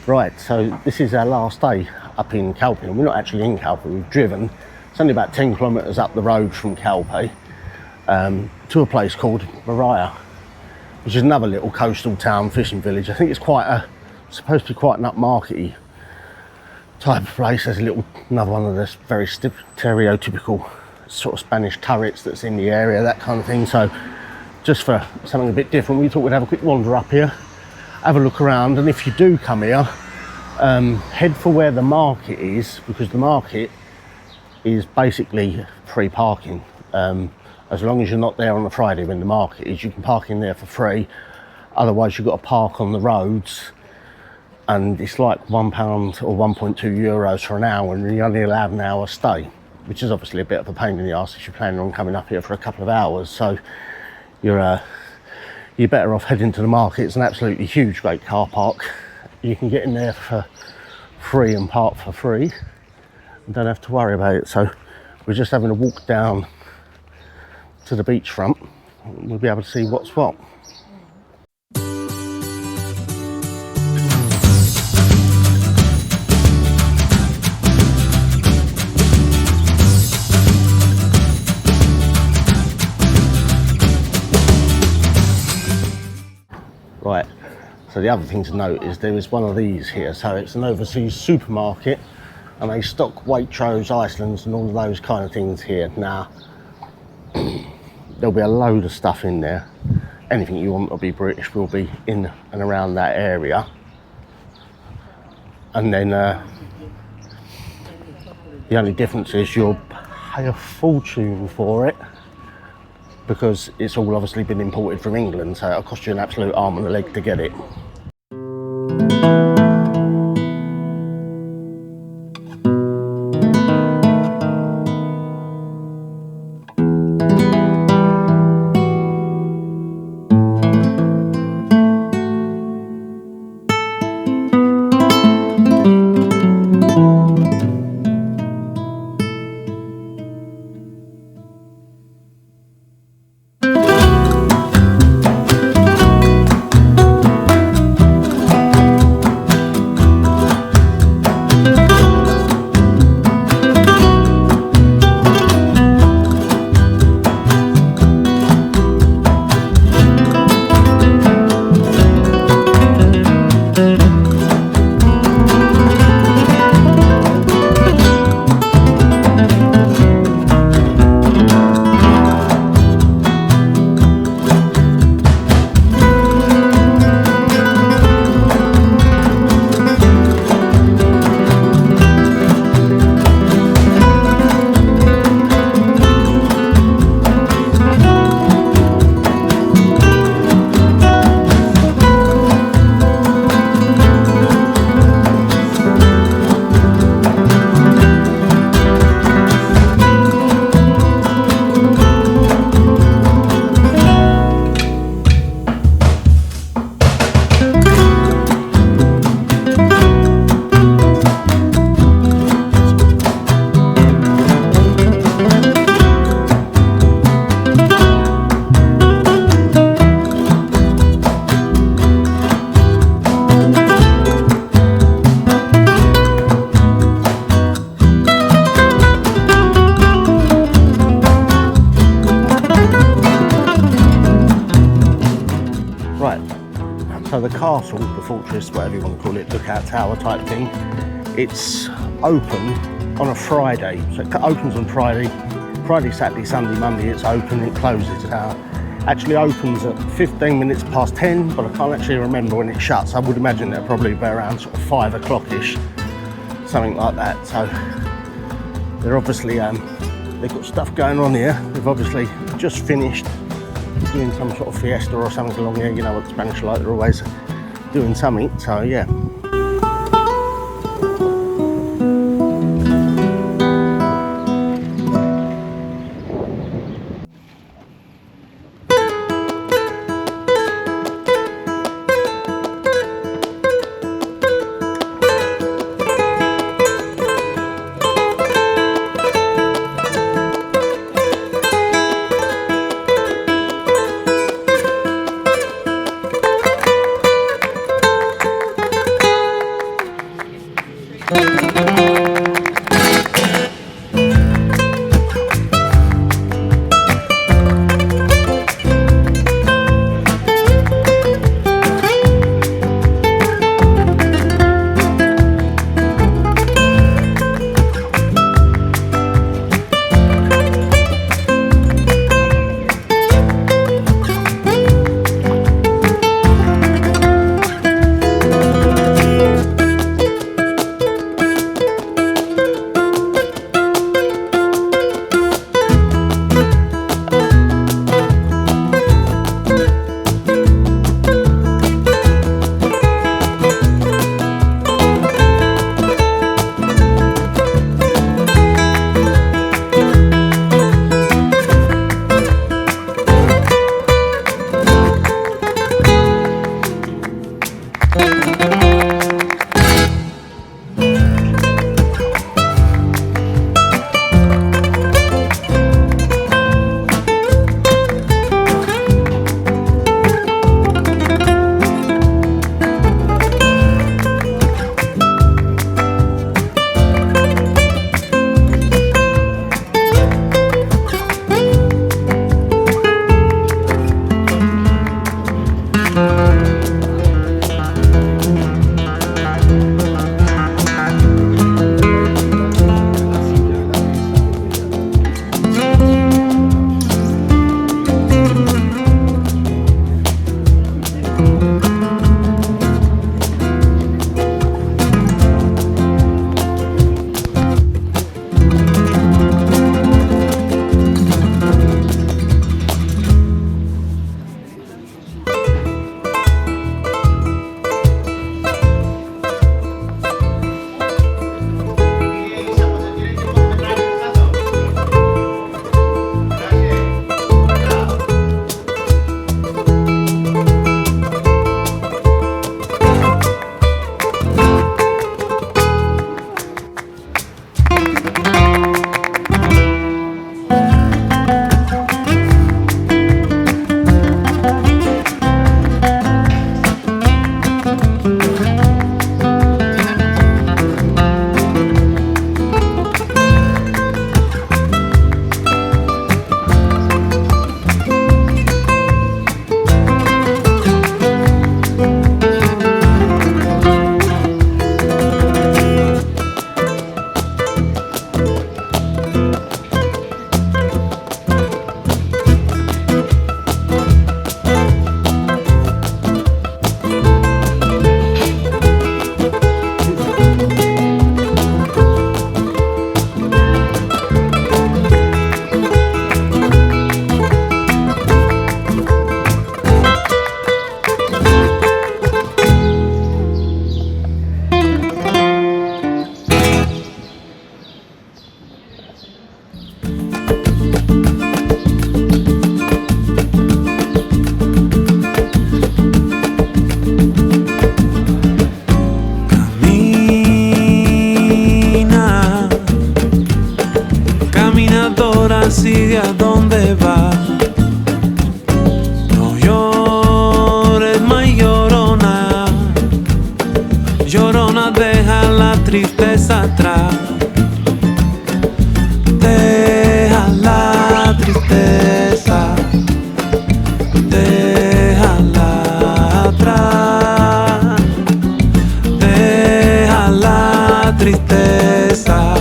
Right, so this is our last day up in Calpe, and we're not actually in Calpe, we've driven. It's only about 10 kilometres up the road from Calpe to a place called Moraira, which is another little coastal town, fishing village. I think it's supposed to be quite an upmarket-y type of place. There's another one of those very stereotypical sort of Spanish turrets that's in the area, that kind of thing. So just for something a bit different, we thought we'd have a quick wander up here, have a look around, and if you do come here, head for where the market is, because the market is basically free parking. As long as you're not there on a Friday when the market is, you can park in there for free. Otherwise you've got to park on the roads, and it's like £1 or 1.2 euros for an hour, and you're only allowed an hour stay, which is obviously a bit of a pain in the arse if you're planning on coming up here for a couple of hours. So you're better off heading to the market. It's an absolutely huge, great car park. You can get in there for free and park for free and don't have to worry about it. So we're just having a walk down to the beachfront. We'll be able to see what's what. Right, so the other thing to note is there is one of these here. So it's an overseas supermarket, and they stock Waitrose, Icelands and all of those kind of things here. Now, there'll be a load of stuff in there. Anything you want to be British will be in and around that area. And then the only difference is you'll pay a fortune for it, because it's all obviously been imported from England, so it'll cost you an absolute arm and a leg to get it. So the castle, the fortress, whatever you want to call it, lookout tower type thing, it's open on a Friday. So it opens on Friday, Saturday, Sunday, Monday it's open, it closes. It actually opens at 15 minutes past 10, but I can't actually remember when it shuts. I would imagine they'll probably be around sort of 5 o'clock-ish, something like that. So they're obviously, they've got stuff going on here. They've obviously just finished doing some sort of fiesta or something along here. You know what the Spanish are like, they're always doing something, so yeah. sigue a dónde va. No llores, más llorona. Llorona, deja la tristeza atrás. Deja la tristeza, déjala atrás. Deja la tristeza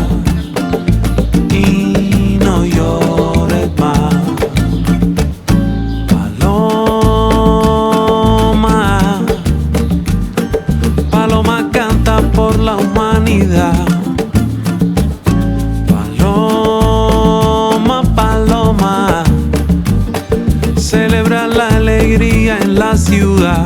y no llores más. Paloma, paloma canta por la humanidad. Paloma, paloma, celebra la alegría en la ciudad.